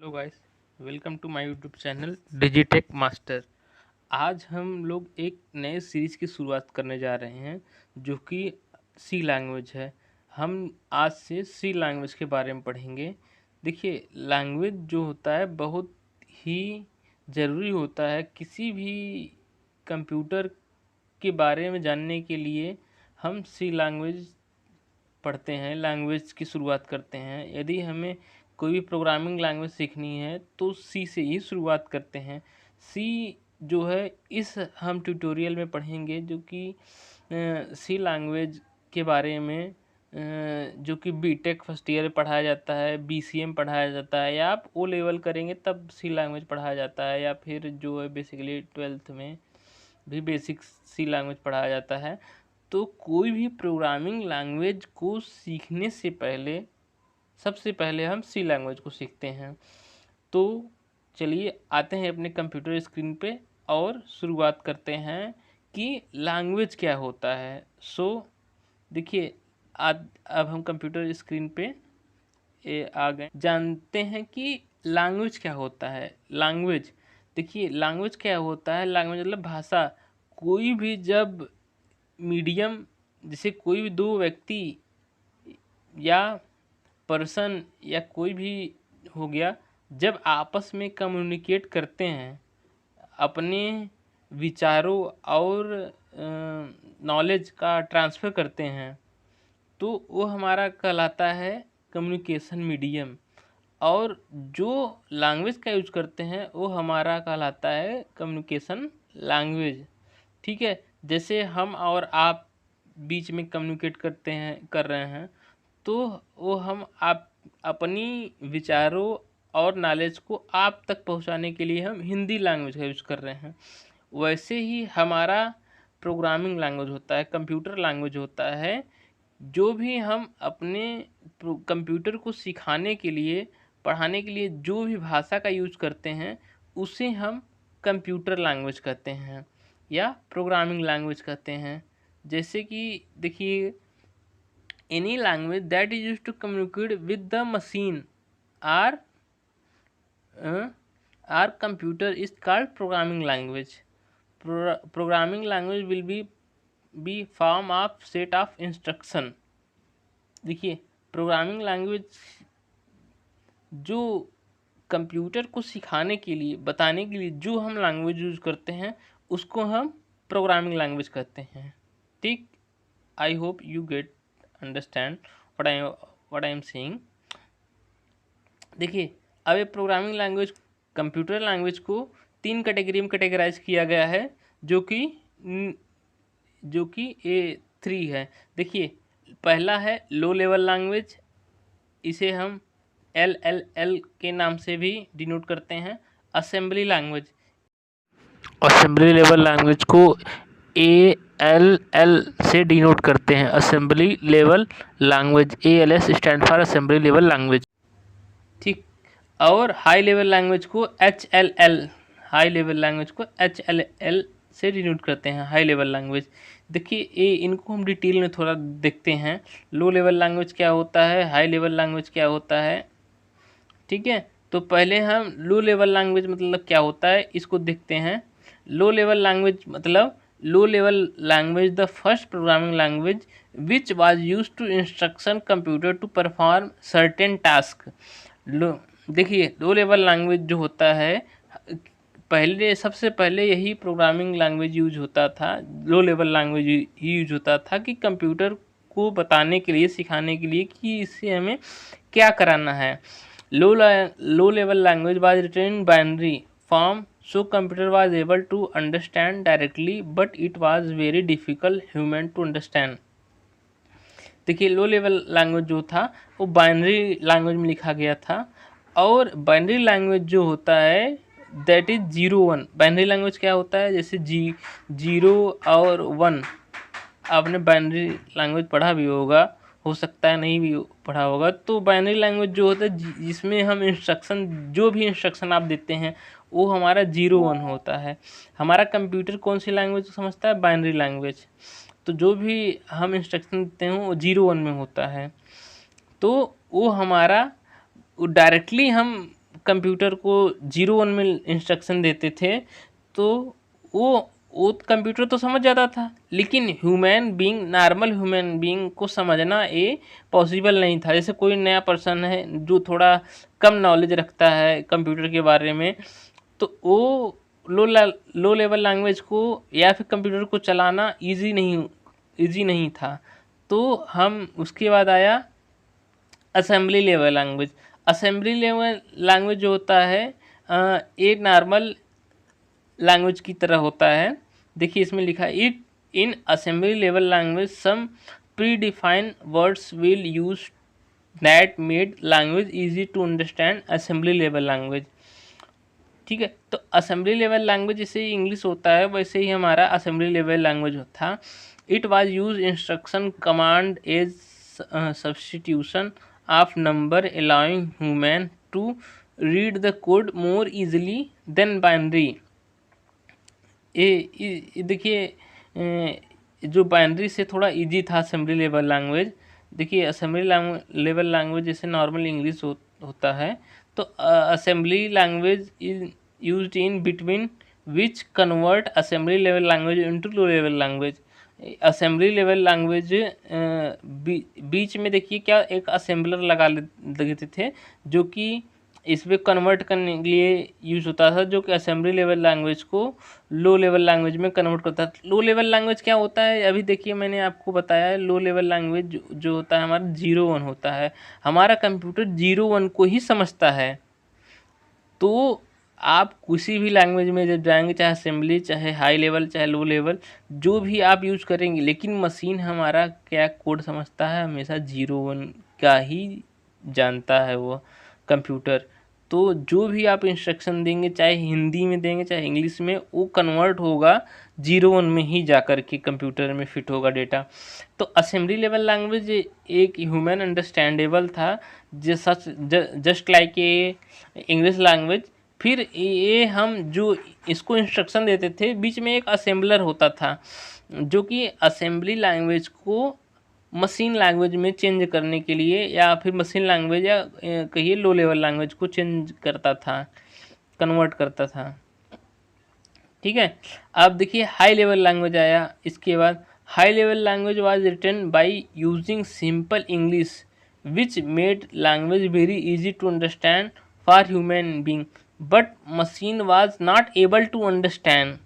Hello guys, welcome to my YouTube channel Digitech Master. आज हम लोग एक नए सीरीज़ की शुरुआत करने जा रहे हैं जो कि सी लैंग्वेज है। हम आज से सी लैंग्वेज के बारे में पढ़ेंगे। देखिए, लैंग्वेज जो होता है बहुत ही ज़रूरी होता है। किसी भी कंप्यूटर के बारे में जानने के लिए हम सी लैंग्वेज पढ़ते हैं, लैंग्वेज की शुरुआत करते हैं। यदि हमें कोई भी प्रोग्रामिंग लैंग्वेज सीखनी है तो सी से ही शुरुआत करते हैं। सी जो है इस हम ट्यूटोरियल में पढ़ेंगे जो कि सी लैंग्वेज के बारे में जो कि बीटेक फर्स्ट ईयर में पढ़ाया जाता है, बीसीए पढ़ाया जाता है, या आप ओ लेवल करेंगे तब सी लैंग्वेज पढ़ाया जाता है, या फिर जो है बेसिकली 12th में भी बेसिक सी लैंग्वेज पढ़ाया जाता है। तो कोई भी प्रोग्रामिंग लैंग्वेज को सीखने से पहले सबसे पहले हम सी लैंग्वेज को सीखते हैं। तो चलिए आते हैं अपने कंप्यूटर स्क्रीन पे और शुरुआत करते हैं कि लैंग्वेज क्या होता है। देखिए, अब हम कंप्यूटर स्क्रीन पे आ गए। जानते हैं कि लैंग्वेज क्या होता है। लैंग्वेज, देखिए लैंग्वेज क्या होता है। लैंग्वेज मतलब भाषा। कोई भी जब मीडियम, जैसे कोई भी दो व्यक्ति या पर्सन या कोई भी हो गया, जब आपस में कम्युनिकेट करते हैं, अपने विचारों और नॉलेज का ट्रांसफ़र करते हैं, तो वो हमारा कहलाता है कम्युनिकेशन मीडियम। और जो लैंग्वेज का यूज करते हैं वो हमारा कहलाता है कम्युनिकेशन लैंग्वेज। ठीक है, जैसे हम और आप बीच में कम्युनिकेट कर रहे हैं, तो वो हम आप अपनी विचारों और नॉलेज को आप तक पहुंचाने के लिए हम हिंदी लैंग्वेज का यूज कर रहे हैं। वैसे ही हमारा प्रोग्रामिंग लैंग्वेज होता है, कंप्यूटर लैंग्वेज होता है। जो भी हम अपने कंप्यूटर को सिखाने के लिए, पढ़ाने के लिए जो भी भाषा का यूज करते हैं, उसे हम कंप्यूटर लैंग्वेज कहते हैं या प्रोग्रामिंग लैंग्वेज कहते हैं। जैसे कि देखिए, any language that is use to communicate with the machine or or computer is called programming language. Programming language will be form of set of instruction. देखिए, प्रोग्रामिंग लैंग्वेज जो कंप्यूटर को सिखाने के लिए, बताने के लिए जो हम लैंग्वेज यूज करते हैं, उसको हम प्रोग्रामिंग लैंग्वेज कहते हैं। ठीक, आई hope you get understand what I am saying. देखिए, अब ये प्रोग्रामिंग लैंग्वेज, कंप्यूटर लैंग्वेज को 3 कैटेगरी में कैटेगराइज किया गया है, जो कि A3 है। देखिए, पहला है लो लेवल लैंग्वेज, इसे हम LLL के नाम से भी डिनोट करते हैं। Assembly language, assembly level language को ALL से डिनोट करते हैं। Assembly level language, ALS stand for assembly level language. ठीक, और हाई लेवल लैंग्वेज को HLL, हाई लेवल लैंग्वेज को HLL से डिनोट करते हैं, हाई लेवल लैंग्वेज। देखिए, ये इनको हम डिटेल में थोड़ा देखते हैं। लो लेवल लैंग्वेज क्या होता है, हाई लेवल लैंग्वेज क्या होता है। ठीक है, तो पहले हम लो लेवल लैंग्वेज मतलब क्या होता है इसको देखते हैं। लो लेवल लैंग्वेज मतलब low level language the first programming language which was use to instruction computer to perform certain task. देखिए, लो लेवल लैंग्वेज जो होता है, पहले सबसे पहले यही प्रोग्रामिंग लैंग्वेज यूज होता था, लो लेवल लैंग्वेज ही यूज होता था कि कंप्यूटर को बताने के लिए, सिखाने के लिए कि इससे हमें क्या कराना है। Low level language was written in binary form, so computer was able to understand directly, but it was very difficult human to understand। देखिए, लो लेवल लैंग्वेज जो था वो बाइनरी लैंग्वेज में लिखा गया था, और बाइनरी लैंग्वेज जो होता है दैट इज 0-1। बाइनरी लैंग्वेज क्या होता है, जैसे 0 और 1, आपने बाइनरी लैंग्वेज पढ़ा भी होगा, हो सकता है नहीं भी पढ़ा होगा। तो बाइनरी लैंग्वेज जो होता है जिसमें हम इंस्ट्रक्शन, जो भी इंस्ट्रक्शन आप देते हैं वो हमारा 0-1 होता है। हमारा कंप्यूटर कौन सी लैंग्वेज समझता है, बाइनरी लैंग्वेज। तो जो भी हम इंस्ट्रक्शन देते हैं वो 0-1 में होता है। तो वो हमारा डायरेक्टली हम कंप्यूटर को 0-1 में इंस्ट्रक्शन देते थे तो वो कंप्यूटर तो समझ जाता था, लेकिन human being, normal human being को समझना ये पॉसिबल नहीं था। जैसे कोई नया पर्सन है जो थोड़ा कम नॉलेज रखता है कंप्यूटर के बारे में, तो वो लो लेवल लैंग्वेज को या फिर कंप्यूटर को चलाना इजी नहीं था। तो हम उसके बाद आया assembly level language. Assembly level language जो होता है एक नॉर्मल लैंग्वेज की तरह होता है। देखिए इसमें लिखा है, it in assembly level language some predefined words will use that made language easy to understand assembly level language. ठीक है, तो असेंबली लेवल लैंग्वेज जैसे इंग्लिश होता है वैसे ही हमारा असेंबली लेवल लैंग्वेज था। It was use instruction command as substitution of number allowing human to read the code more easily than binary. देखिए जो बाइनरी से थोड़ा इजी था असेंबली लेवल लैंग्वेज। देखिए असेंबली लेवल लैंग्वेज जैसे नॉर्मल इंग्लिश होता है, तो assembly language is used in between which convert assembly level language into low level language. Assembly level language बीच में देखिए क्या एक असेंबलर लगा देते थे जो कि इसमें कन्वर्ट करने के लिए यूज होता था, जो कि असेंबली लेवल लैंग्वेज को लो लेवल लैंग्वेज में कन्वर्ट करता था। लो लेवल लैंग्वेज क्या होता है, अभी देखिए मैंने आपको बताया है। लो लेवल लैंग्वेज जो होता है हमारा 0-1 होता है। हमारा कंप्यूटर 0-1 को ही समझता है। तो आप किसी भी लैंग्वेज में जब जाएंगे, चाहे असेंबली, चाहे हाई लेवल, चाहे लो लेवल, जो भी आप यूज़ करेंगे, लेकिन मशीन हमारा क्या कोड समझता है, हमेशा 0-1 का ही जानता है वो कंप्यूटर। तो जो भी आप इंस्ट्रक्शन देंगे, चाहे हिंदी में देंगे चाहे इंग्लिश में, वो कन्वर्ट होगा 0-1 में ही जाकर के कंप्यूटर में फिट होगा डेटा। तो असेंबली लेवल लैंग्वेज एक ह्यूमन अंडरस्टैंडेबल था, just like a English language. फिर ये हम जो इसको इंस्ट्रक्शन देते थे, बीच में एक असेंबलर होता था जो कि असेंबली लैंग्वेज को मशीन लैंग्वेज में चेंज करने के लिए, या फिर मशीन लैंग्वेज या कहिए लो लेवल लैंग्वेज को चेंज करता था, कन्वर्ट करता था। ठीक है, अब देखिए हाई लेवल लैंग्वेज आया इसके बाद। High level language was written by using simple English which made language very easy to understand for human being, but machine was not able to understand.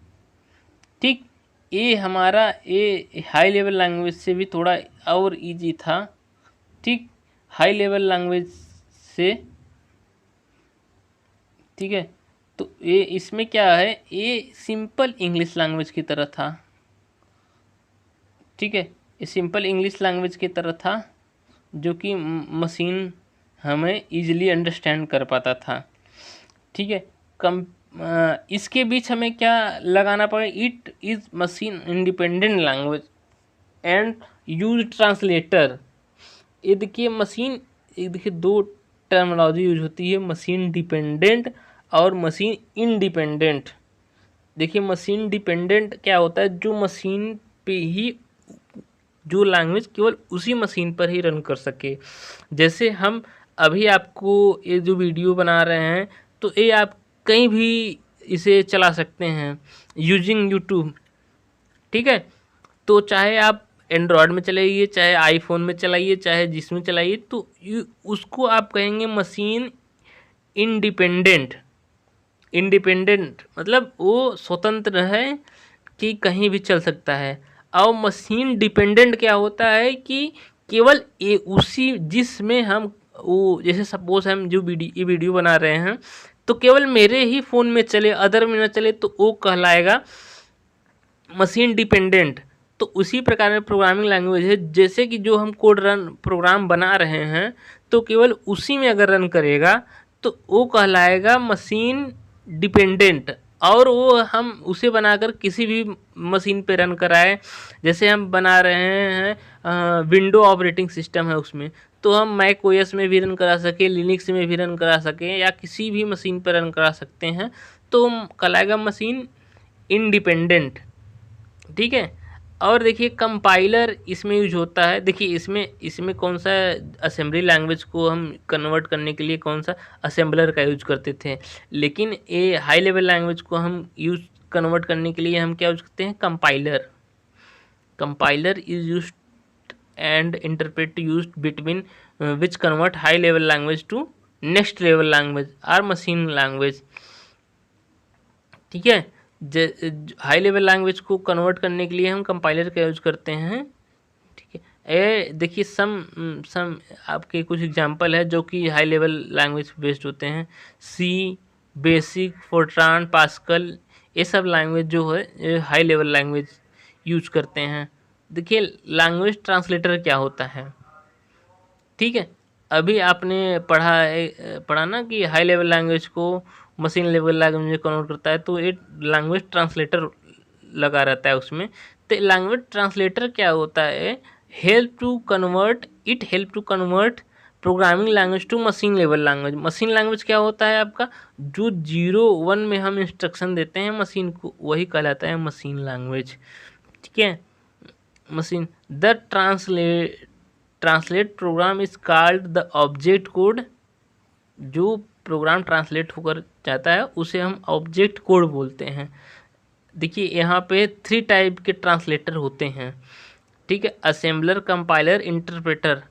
ठीक, ये हमारा ये हाई लेवल लैंग्वेज से भी थोड़ा और इजी था। ठीक, हाई लेवल लैंग्वेज से, ठीक है, तो ये इसमें क्या है, ये सिंपल इंग्लिश लैंग्वेज की तरह था। ठीक है, ये सिंपल इंग्लिश लैंग्वेज की तरह था जो कि मशीन हमें इजीली अंडरस्टैंड कर पाता था। ठीक है, इसके बीच हमें क्या लगाना पड़े, it is machine independent language and use translator. ये देखिए मशीन, ये देखिए दो टर्मिनोलॉजी यूज होती है, मशीन डिपेंडेंट और मशीन इंडिपेंडेंट। देखिए मशीन डिपेंडेंट क्या होता है, जो मशीन पे ही, जो लैंग्वेज केवल उसी मशीन पर ही रन कर सके। जैसे हम अभी आपको ये जो वीडियो बना रहे हैं, तो ये आप कहीं भी इसे चला सकते हैं यूजिंग यूट्यूब। ठीक है, तो चाहे आप एंड्रॉयड में चलाइए, चाहे आईफोन में चलाइए, चाहे जिसमें चलाइए, तो उसको आप कहेंगे मशीन इंडिपेंडेंट। इंडिपेंडेंट मतलब वो स्वतंत्र है कि कहीं भी चल सकता है। और मशीन डिपेंडेंट क्या होता है कि केवल ये उसी, जिसमें हम वो, जैसे सपोज हम जो ये वीडियो बना रहे हैं, तो केवल मेरे ही फ़ोन में चले, अदर में न चले, तो वो कहलाएगा मशीन डिपेंडेंट। तो उसी प्रकार में प्रोग्रामिंग लैंग्वेज है, जैसे कि जो हम प्रोग्राम बना रहे हैं, तो केवल उसी में अगर रन करेगा तो वो कहलाएगा मशीन डिपेंडेंट। और वो हम उसे बनाकर किसी भी मशीन पे रन कराए, जैसे हम बना रहे हैं विंडो ऑपरेटिंग सिस्टम है उसमें, तो हम मैक ओएस में भी रन करा सके, लिनक्स में भी रन करा सकें, या किसी भी मशीन पर रन करा सकते हैं, तो कहलाएगा मशीन इंडिपेंडेंट। ठीक है, और देखिए कंपाइलर इसमें यूज होता है। देखिए इसमें कौन सा असेंबली लैंग्वेज को हम कन्वर्ट करने के लिए कौन सा असेंबलर का यूज करते थे, लेकिन ये हाई लेवल लैंग्वेज को हम यूज कन्वर्ट करने के लिए हम क्या यूज करते हैं, compiler. Compiler is use and interpret use between which convert high level language to next level language or machine language. ठीक है, हाई लेवल लैंग्वेज को कन्वर्ट करने के लिए हम कंपाइलर का यूज करते हैं। ठीक है, ए देखिए सम आपके कुछ एग्जांपल है जो कि हाई लेवल लैंग्वेज बेस्ड होते हैं। सी, बेसिक, फोर्ट्रान, पास्कल, ये सब लैंग्वेज जो है हाई लेवल लैंग्वेज यूज करते हैं। देखिए लैंग्वेज ट्रांसलेटर क्या होता है। ठीक है, अभी आपने पढ़ा ना कि हाई लेवल लैंग्वेज को मशीन लेवल लैंग्वेज में कन्वर्ट करता है, तो एक लैंग्वेज ट्रांसलेटर लगा रहता है उसमें। तो लैंग्वेज ट्रांसलेटर क्या होता है, help to convert programming language to machine level language. Machine language क्या होता है आपका, जो 0-1 में हम इंस्ट्रक्शन देते हैं मशीन को, वही कहलाता है मशीन लैंग्वेज। ठीक है, machine the translate program is called the object code. जो प्रोग्राम ट्रांसलेट होकर जाता है उसे हम ऑब्जेक्ट कोड बोलते हैं। देखिए यहाँ पे 3 टाइप के ट्रांसलेटर होते हैं। ठीक है, असेंबलर, कंपाइलर, इंटरप्रेटर।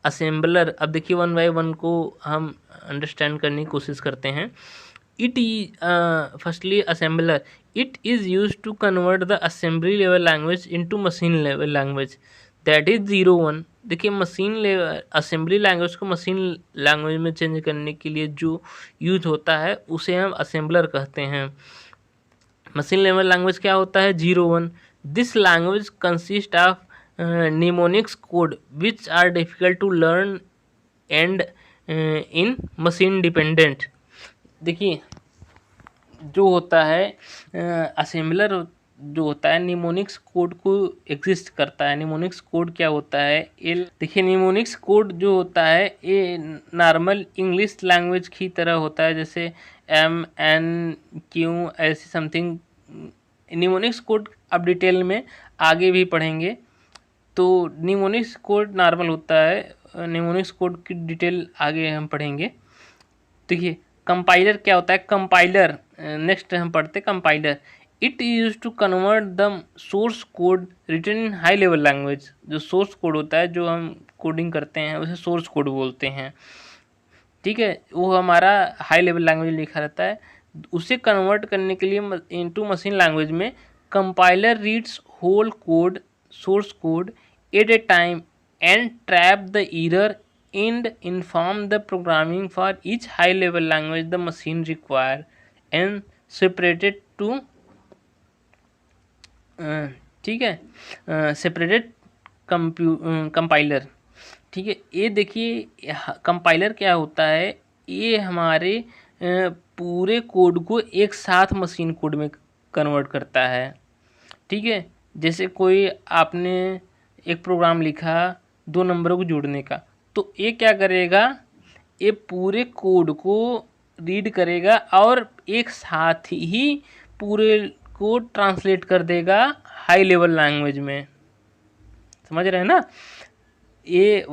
असेंबलर, अब देखिए 1 बाय 1 को हम अंडरस्टैंड करने की कोशिश करते हैं। Firstly assembler, it is use to convert the assembly level language into machine level language, that is 0-1। देखिए मशीन लेवल असेंबली लैंग्वेज को मशीन लैंग्वेज में चेंज करने के लिए जो यूज होता है उसे हम असेंबलर कहते हैं। मशीन लेवल लैंग्वेज क्या होता है, 0-1। This language consist of mnemonics code which are difficult to learn and in machine dependent. देखिए जो होता है असेंबलर जो होता है निमोनिक्स कोड को एग्जिस्ट करता है। निमोनिक्स कोड क्या होता है, ये देखिए निमोनिक्स कोड जो होता है ये नॉर्मल इंग्लिश लैंग्वेज की तरह होता है, जैसे MNQ ऐसी समथिंग। निमोनिक्स कोड अब डिटेल में आगे भी पढ़ेंगे। तो निमोनिक्स कोड नॉर्मल होता है, निमोनिक्स कोड की डिटेल आगे हम पढ़ेंगे। देखिए कंपाइलर क्या होता है, कंपाइलर नेक्स्ट हम पढ़ते compiler. It use to convert the source code written in high level language. जो सोर्स कोड होता है जो हम कोडिंग करते हैं उसे सोर्स कोड बोलते हैं। ठीक है, वो हमारा हाई लेवल लैंग्वेज लिखा रहता है। उसे कन्वर्ट करने के लिए इनटू मशीन लैंग्वेज में compiler reads whole code source code at a time and trap the error and inform the programming for each high level language the machine require and separated to ठीक है separated compiler. ठीक है, ये देखिए compiler क्या होता है, ये हमारे पूरे कोड को एक साथ मशीन कोड में कन्वर्ट करता है। ठीक है, जैसे कोई आपने एक प्रोग्राम लिखा 2 नंबरों को जोड़ने का, तो ये क्या करेगा, ये पूरे कोड को रीड करेगा और एक साथ ही पूरे को ट्रांसलेट कर देगा हाई लेवल लैंग्वेज में। समझ रहे हैं ना, ये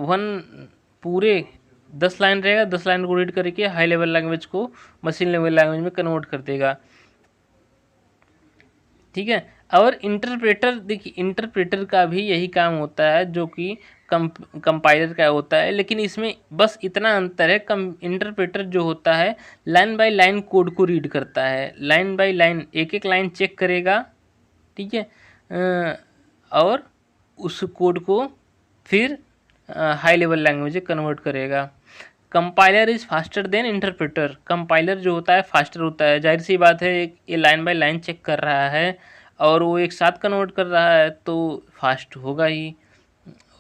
पूरे 10 लाइन रहेगा, 10 लाइन को रीड करके हाई लेवल लैंग्वेज को मशीन लेवल लैंग्वेज में कन्वर्ट कर देगा। ठीक है, और इंटरप्रेटर, देखिए इंटरप्रेटर का भी यही काम होता है जो कि कंपाइलर का होता है, लेकिन इसमें बस इतना अंतर है, इंटरप्रेटर जो होता है लाइन बाय लाइन कोड को रीड करता है, लाइन बाय लाइन एक एक लाइन चेक करेगा। ठीक है, और उस कोड को फिर हाई लेवल लैंग्वेज में कन्वर्ट करेगा। Compiler is faster than interpreter. Compiler जो होता है फास्टर होता है, जाहिर सी बात है ये लाइन बाय लाइन चेक कर रहा है और वो एक साथ कन्वर्ट कर रहा है तो फास्ट होगा ही।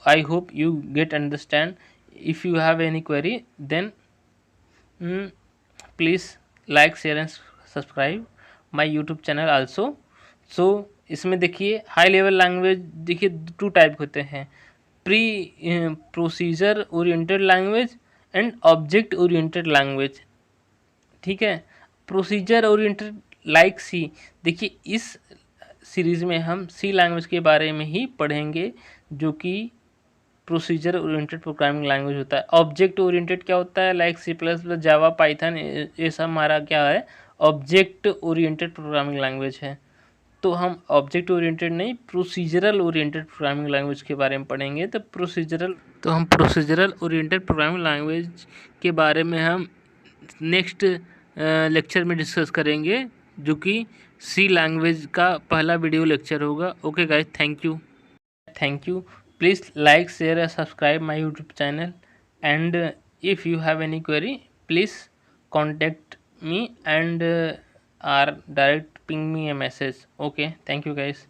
I hope you get understand. If you have any query then please like share and subscribe my YouTube channel also. So इसमें देखिए हाई लेवल लैंग्वेज देखिए 2 टाइप होते हैं, procedure oriented language and object oriented language. ठीक है, procedure oriented like सी, देखिए इस series में हम सी लैंग्वेज के बारे में ही पढ़ेंगे, जो कि प्रोसीजर ओरिएंटेड प्रोग्रामिंग लैंग्वेज होता है। ऑब्जेक्ट ओरिएंटेड क्या होता है, लाइक सी प्लस प्लस, जावा, पाइथन, ये सब हमारा क्या है, ऑब्जेक्ट ओरिएंटेड प्रोग्रामिंग लैंग्वेज है। तो हम ऑब्जेक्ट ओरिएंटेड नहीं, प्रोसीजरल ओरिएंटेड प्रोग्रामिंग लैंग्वेज के बारे में पढ़ेंगे। तो हम प्रोसीजरल ओरिएंटेड प्रोग्रामिंग लैंग्वेज के बारे में हम नेक्स्ट लेक्चर में डिस्कस करेंगे, जो कि सी लैंग्वेज का पहला वीडियो लेक्चर होगा। Okay guys, thank you. Please like, share and subscribe my YouTube channel, and if you have any query, please contact me and or direct ping me a message. Okay, thank you guys.